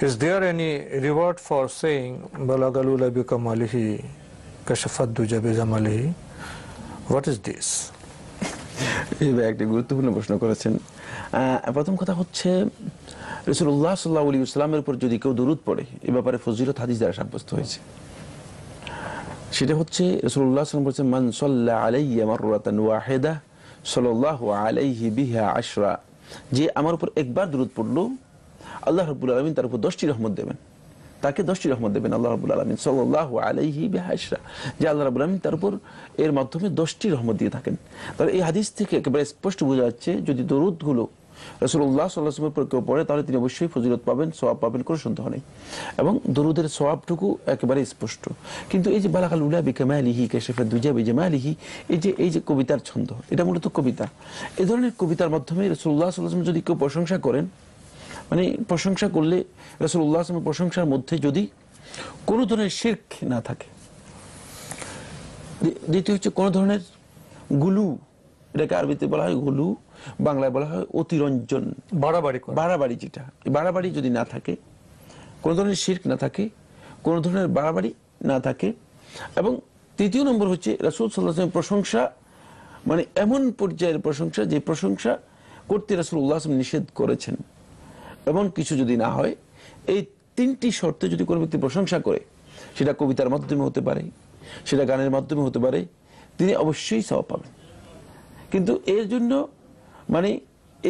Is there any reward for saying Balagalula bikamalihi kashafat duja bizamalihi? What is this? এই একটা গুরুত্বপূর্ণ প্রশ্ন করেছেন। প্রথম কথা হচ্ছে রাসূলুল্লাহ সাল্লাল্লাহু আলাইহি ওয়াসাল্লামের উপর যদি কেউ দরুদ পড়ে এই ব্যাপারে ফজিলত হাদিস দ্বারা সাব্যস্ত হয়েছে। সেটা হচ্ছে রাসূলুল্লাহ সাল্লাল্লাহু আলাইহি ওয়াসাল্লাম বলেছেন মান সাল্লা আলাইয়া মাররাতান ওয়াহিদা সাল্লাল্লাহু আলাইহি বিহা আশরা, যে আমার উপর একবার দরুদ পড়লো আল্লাহ রাব্বুল আলামিন তার উপর 10টি রহমত দেবেন, তাকে 10টি রহমত দেবেন আল্লাহ রাব্বুল আলামিন সাল্লাল্লাহু আলাইহি বিহা আশরা, যে আল্লাহ রাব্বুল আলামিন তার উপর এর মাধ্যমে 10টি রহমত দিয়ে থাকেন। তাহলে এই হাদিস থেকে একেবারে স্পষ্ট বোঝা যাচ্ছে যদি দরুদগুলো রাসূলুল্লাহ সাল্লাল্লাহু আলাইহি ওয়াসাল্লামের উপর কেউ পড়ে তাহলে তিনি অবশ্যই ফজিলত পাবেন, সওয়াব পাবেন, কোনো সন্দেহ নেই। এবং দরুদের সওয়াবটুকু একেবারে স্পষ্ট। কিন্তু এই যে বালাগাল উলা বিকামালিহি কাশাফাত দুজা বিজামালিহি, এই যে কবিতার ছন্দ, এটা মূলত কবিতা। এই ধরনের কবিতার মাধ্যমে রাসূলুল্লাহ সাল্লাল্লাহু আলাইহি ওয়াসাল্লাম যদি কেউ প্রশংসা করেন, মানে প্রশংসা করলে রাসূলুল্লাহ সাল্লাল্লাহু আলাইহি ওয়াসাল্লামের প্রশংসার মধ্যে যদি কোনো ধরনের শিরক না থাকে, দ্বিতীয় হচ্ছে কোনো ধরনের গুলু, এটাকে আরবিতে বলা হয় গুলু, বাংলায় বলা হয় অতিরঞ্জন, বাড়াবাড়ি, যেটা বাড়াবাড়ি যদি না থাকে, কোনো ধরনের শিরক না থাকে, কোনো ধরনের বাড়াবাড়ি না থাকে, এবং তৃতীয় নম্বর হচ্ছে রাসূল সাল্লাল্লাহু আলাইহি ওয়াসাল্লামের প্রশংসা মানে এমন পর্যায়ের প্রশংসা যে প্রশংসা করতে রাসূলুল্লাহ সাল্লাল্লাহু আলাইহি ওয়াসাল্লাম নিষেধ করেছেন, এমন কিছু যদি না হয়, এই তিনটি শর্তে যদি কোনো ব্যক্তি প্রশংসা করে, সেটা কবিতার মাধ্যমে হতে পারে, সেটা গানের মাধ্যমে হতে পারে, তিনি অবশ্যই সওয়াব পাবেন। কিন্তু এর জন্য মানে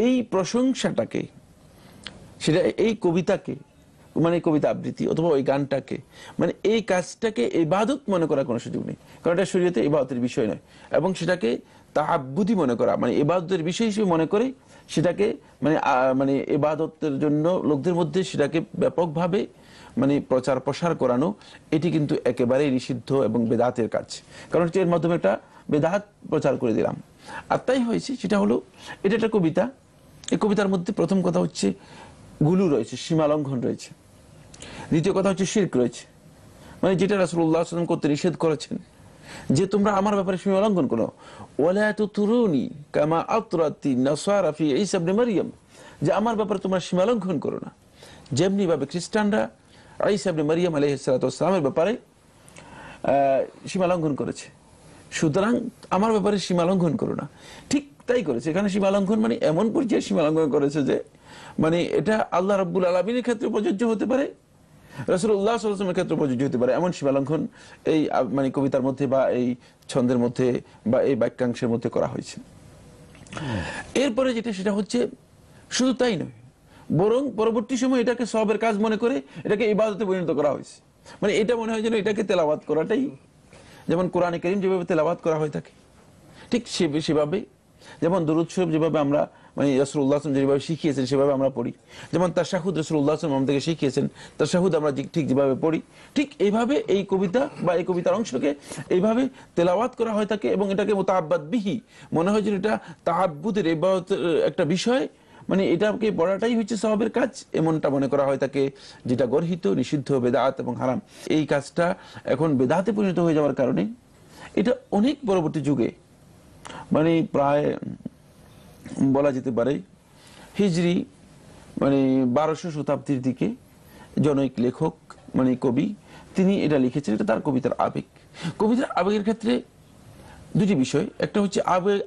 এই প্রশংসাটাকে, সেটা এই কবিতাকে, মানে কবিতা আবৃত্তি অথবা ওই গানটাকে, মানে এই কাজটাকে ইবাদত মনে করার কোনো সুযোগ নেই, কারণ এটা শরীয়তে ইবাদতের বিষয় নয়। এবং সেটাকে তাআব্বুদি মনে করা, মানে ইবাদতের বিষয় হিসেবে মনে করে সেটাকে মানে ইবাদতের জন্য লোকদের মধ্যে সেটাকে ব্যাপকভাবে মানে প্রচার প্রসার করানো, এটি কিন্তু একেবারেই নিষিদ্ধ এবং বেদাতের কাজ। কারণ এর মাধ্যমে একটা বেদাত প্রচার করে দিলাম। আর তাই হয়েছে, সেটা হলো এটা একটা কবিতা। এই কবিতার মধ্যে প্রথম কথা হচ্ছে গুলু রয়েছে, সীমালঙ্ঘন রয়েছে। দ্বিতীয় কথা হচ্ছে শিরক রয়েছে, মানে যেটা রাসূলুল্লাহ সাল্লাল্লাহু আলাইহি ওয়াসাল্লাম করতে নিষেধ করেছেন, যে তোমরা আমার ব্যাপারে সীমালঙ্ঘন করো। ওয়ালা তুতুরুনি কামা আতরাতি নাসারা ফি ঈসা ইবনে মারইয়াম, যে আমার ব্যাপারে তোমরা সীমালঙ্ঘন করো না যেমনি ভাবে খ্রিস্টানরা ঈসা ইবনে মারইয়াম আলাইহিস সালাতু ওয়াস সালামের ব্যাপারে সীমালঙ্ঘন করেছে। সুতরাং আমার ব্যাপারে সীমালঙ্ঘন করো না। ঠিক তাই করেছে। এখানে সীমালঙ্ঘন মানে এমন পর্যায়ে সীমালঙ্ঘন করেছে যে মানে এটা আল্লাহ রাব্বুল আলামিনের ক্ষেত্রে প্রযোজ্য হতে পারে, রাসূলুল্লাহ সাল্লাল্লাহু আলাইহি ওয়াসাল্লামের ক্ষেত্রে প্রযোজ্য হতে পারে, এমন সীমালঙ্ঘন এই মানে কবিতার মধ্যে বা এই ছন্দের মধ্যে বা এই বাক্যাংশের মধ্যে করা হয়েছে। এরপরে যেটা সেটা হচ্ছে শুধু তাই নয়, বরং পরবর্তী সময় এটাকে সওয়াবের কাজ মনে করে এটাকে ইবাদতে পরিণত করা হয়েছে। মানে এটা মনে হয় যেন এটাকে তেলাওয়াত করাটাই, যেমন কোরআনে কারীম যেভাবে তেলাওয়াত করা হয়ে থাকে ঠিক সেভাবে, যেমন দরুদ শরীফ যেভাবে আমরা মানে রাসূলুল্লাহ সাল্লাল্লাহু আলাইহি ওয়াসাল্লাম যেভাবে শিখিয়েছেন সেভাবে আমরা পড়ি, যেমন তাশাহুদ রাসূলুল্লাহ সাল্লাল্লাহু আলাইহি ওয়াসাল্লাম আমাদেরকে শিখিয়েছেন, তাশাহুদ আমরা ঠিক যেভাবে পড়ি, ঠিক এইভাবে এই কবিতা বা এই কবিতার অংশকে এইভাবে তেলাওয়াত করা হয়ে থাকে। এবং এটাকে মুতাআব্বাদ বিহি মনে হয় যে এটা তাআব্বুদের ইবাদতের একটা বিষয়, মানে এটাকে পড়াটাই হচ্ছে সওয়াবের কাজ, এমনটা মনে করা হয় থাকে, যেটা গর্হিত, নিষিদ্ধ, বেদাত এবং হারাম। এই কাজটা এখন বেদাতে পরিণত হয়ে যাওয়ার কারণে এটা অনেক পরবর্তী যুগে, মানে প্রায় বলা যেতে পারে হিজরি মানে 1200 শতাব্দীর দিকে জনৈক লেখক মানে কবি তিনি এটা লিখেছেন। এটা তার কবিতার আবেগ। কবিতার আবেগের ক্ষেত্রে দুটি বিষয়, একটা হচ্ছে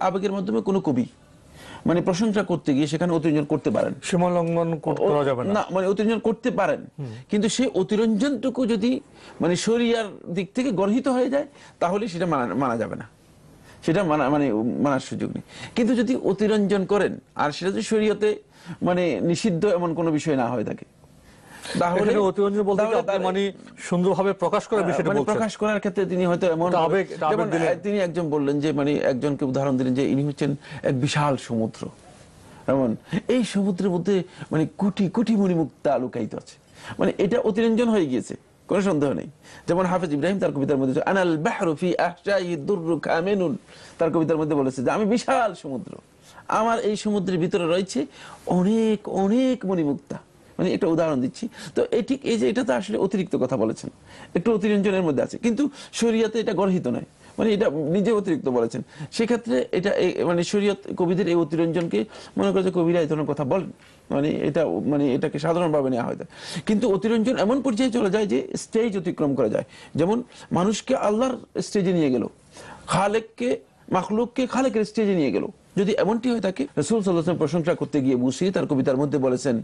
আবেগের মাধ্যমে কোনো কবি মানে প্রশংসা করতে গিয়ে সেখানে অতিরঞ্জন করতে পারেন, সীমালঙ্ঘন করা যাবে না, মানে অতিরঞ্জন করতে পারেন, কিন্তু সেই অতিরঞ্জনটুকু যদি মানে শরিয়ার দিক থেকে গর্হিত হয়ে যায় তাহলে সেটা মানা যাবে না, সেটা মানার সুযোগ নেই। কিন্তু যদি অতিরঞ্জন করেন আর সেটা যদি শরীয়তে মানে নিষিদ্ধ এমন কোনো বিষয় না হয়ে থাকে, তাহলে অতিরঞ্জন বলতে মানে সুন্দরভাবে প্রকাশ করার বিষয়টা বলছেন। প্রকাশ করার ক্ষেত্রে তিনি হয়তো এমন তিনি একজন বললেন যে মানে একজনকে উদাহরণ দিলেন যে ইনি হচ্ছেন এক বিশাল সমুদ্র, এমন এই সমুদ্রের মধ্যে মানে কোটি কোটি মণিমুক্তা লুকায়িত আছে, মানে এটা অতিরঞ্জন হয়ে গিয়েছে, কোনো সন্দেহ নেই। যেমন হাফেজ ইব্রাহিম তার কবিতার মধ্যে আনাল বাহরু ফি আহশাই দুররু কামিনুন, তার কবিতার মধ্যে বলেছে যে আমি বিশাল সমুদ্র, আমার এই সমুদ্রের ভিতরে রয়েছে অনেক অনেক মণিমুক্তা, মানে একটা উদাহরণ দিচ্ছি। তো এই ঠিক এই যে এটা তো আসলে অতিরিক্ত কথা বলেছেন, একটু অতিরঞ্জনের মধ্যে আছে, কিন্তু শরীয়তে এটা গর্হিত নয়, মানে এটা নিজে অতিরিক্ত বলেছেন। সেক্ষেত্রে এটা মানে শরীয়ত কবিদের এই অতিরঞ্জনকে মনে করে যে কবিরা এই ধরনের কথা বলেন, মানে এটা মানে এটাকে সাধারণভাবে নেওয়া হয়। কিন্তু অতিরঞ্জন এমন পর্যায়ে চলে যায় যে স্টেজ অতিক্রম করা যায়। যেমন মানুষকে আল্লাহর স্টেজে নিয়ে গেল, খালেককে মাখলুককে খালেকের স্টেজে নিয়ে গেল। যদি এমনটি হয় থাকে, রাসূল সাল্লাল্লাহু আলাইহি ওয়াসাল্লাম প্রশংসা করতে গিয়ে বুসিরি তার কবিতার মধ্যে বলেছেন,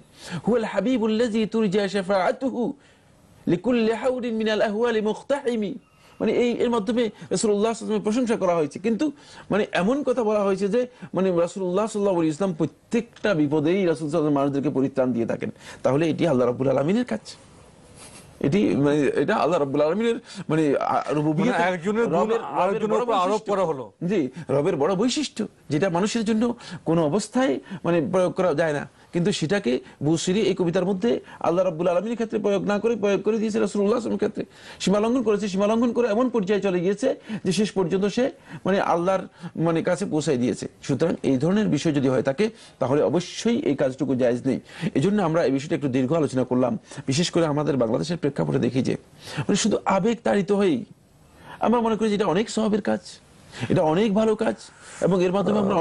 হুয়াল হাবিবুল্লাযী তুরজা শাফাআতুহু লিকুল্লি হাউরিন মিনাল আহওয়ালি মুখতাহিমি। মানে এর মাধ্যমে রাসূলুল্লাহ সাল্লাল্লাহু আলাইহি ওয়াসাল্লামের প্রশংসা করা হয়েছে। কিন্তু মানে এমন কথা বলা হয়েছে যে মানে রাসূলুল্লাহ সাল্লাল্লাহু আলাইহি ওয়াসাল্লাম প্রত্যেকটা বিপদেই রাসূল সাল্লাল্লাহু আলাইহি ওয়াসাল্লাম মানুষদেরকে পরিত্রাণ দিয়ে থাকেন। তাহলে এটি আল্লাহ রাব্বুল আলামিনের কাজ, এটি মানে এটা আল্লাহ রাব্বুল আলামিনের মানে রুবুবিয়্যত, একজনের গুণ আরেকজনের উপর আরোপ করা হলো। জি, রবের বড় বৈশিষ্ট্য, যেটা মানুষের জন্য কোনো অবস্থায় মানে প্রয়োগ করা যায় না, কিন্তু সেটাকে বুসিরি এই কবিতার মধ্যে আল্লাহ রাব্বুল আলামিনের ক্ষেত্রে প্রয়োগ না করে প্রয়োগ করে দিয়েছে রাসূলুল্লাহ সাল্লাল্লাহু আলাইহি ওয়াসাল্লামের ক্ষেত্রে। সীমালঙ্ঘন করেছে, সীমালঙ্ঘন করে এমন পর্যায়ে চলে গিয়েছে যে শেষ পর্যন্ত সে মানে আল্লাহর মানে কাছে পৌঁছায় দিয়েছে। সুতরাং এই ধরনের বিষয় যদি হয় থাকে তাহলে অবশ্যই এই কাজটুকু জায়েজ নেই। এই জন্য আমরা এই বিষয়টা একটু দীর্ঘ আলোচনা করলাম। বিশেষ করে আমাদের বাংলাদেশের প্রেক্ষাপটে দেখি যে মানে শুধু আবেগ তাড়িত হয়েই আমরা মনে করি যে এটা অনেক সওয়াবের কাজ, এটা অনেক ভালো কাজ, এবং এর মাধ্যমে আমরা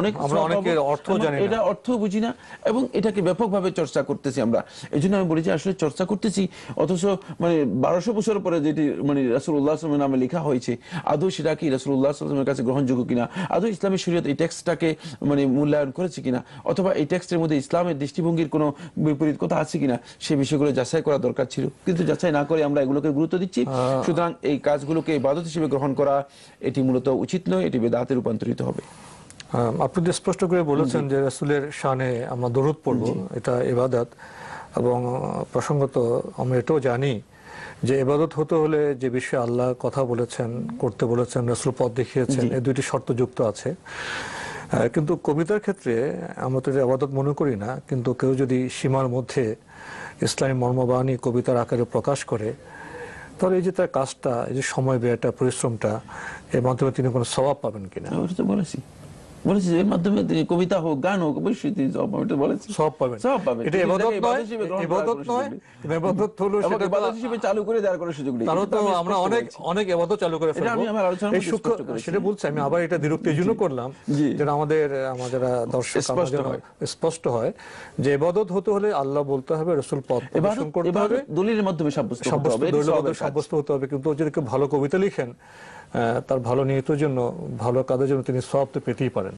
অনেকের অর্থ জানি না, এটা অর্থ বুঝি না, এবং এটাকে ব্যাপকভাবে চর্চা করতেছি আমরা। এই জন্য আমি বলি যে আসলে চর্চা করতেছি, অথচ মানে 1200 বছর পরে যেটি মানে রাসূলুল্লাহ সাল্লাল্লাহু আলাইহি ওয়াসাল্লামের নামে লেখা হয়েছে, আদৌ সেটা কি রাসূলুল্লাহ সাল্লাল্লাহু আলাইহি ওয়াসাল্লামের কাছে গ্রহণযোগ্য কিনা, আদৌ ইসলামী শরীয়ত এই টেক্সটটাকে মানে মূল্যায়ন করেছে কিনা, অথবা এই টেক্সটের মধ্যে ইসলামের দৃষ্টিভঙ্গির কোনো বিপরীত কথা আছে কিনা, সেই বিষয়গুলো যাচাই করা দরকার ছিল। কিন্তু যাচাই না করে আমরা এগুলোকে গুরুত্ব দিচ্ছি। সুতরাং এই কাজগুলোকে ইবাদত হিসেবে গ্রহণ করা এটি মূলত উচিত নয়, এটি বিদআতে রূপান্তরিত হবে। আপনি তো স্পষ্ট করে বলেছেন যে রাসূলের শানে আমরা দরুদ পড়ব, এটা ইবাদত। এবং প্রসঙ্গত আমরা এটাও জানি যে ইবাদত হতে হলে যে বিষয়ে আল্লাহ কথা বলেছেন, করতে বলেছেন, রাসূল পথ দেখিয়েছেন, এই দুইটি শর্ত যুক্ত আছে। কিন্তু কবিতার ক্ষেত্রে আমরা তো ইবাদত মনে করি না, কিন্তু কেউ যদি সীমার মধ্যে ইসলামী মর্মবাণী কবিতার আকারে প্রকাশ করে, তাহলে এই যে তার কাজটা, এই যে সময় ব্যয়টা, পরিশ্রমটা, এর মাধ্যমে তিনি কোনো সওয়াব পাবেন কিনা? বলেছি এর মাধ্যমে কবিতা হোক, গান হোক, অবশ্যই তিনি সওয়াব পাবেন। এটা ইবাদত নয়, ইবাদত নয়, ইবাদত হলো সেটা ইবাদত হিসেবে চালু করে দেওয়ার কোনো সুযোগ নেই। তারও তো আমরা অনেক ইবাদত চালু করে ফেলবো। এই সূক্ষ্ম সেটা বলছি আমি, আবার এটা দ্বিরুক্তি এই জন্য করলাম যেন আমাদের যারা দর্শক স্পষ্ট হয় যে ইবাদত হতে হলে আল্লাহ বলতে হবে, রাসূল পথ প্রদর্শন করতে হবে, দলিলের মাধ্যমে সাব্যস্ত হতে হবে। কিন্তু যদি কেউ ভালো কবিতা লিখেন, তার ভালো নিয়তের জন্য, ভালো কাজের জন্য তিনি সওয়াব তো পেতেই পারেন।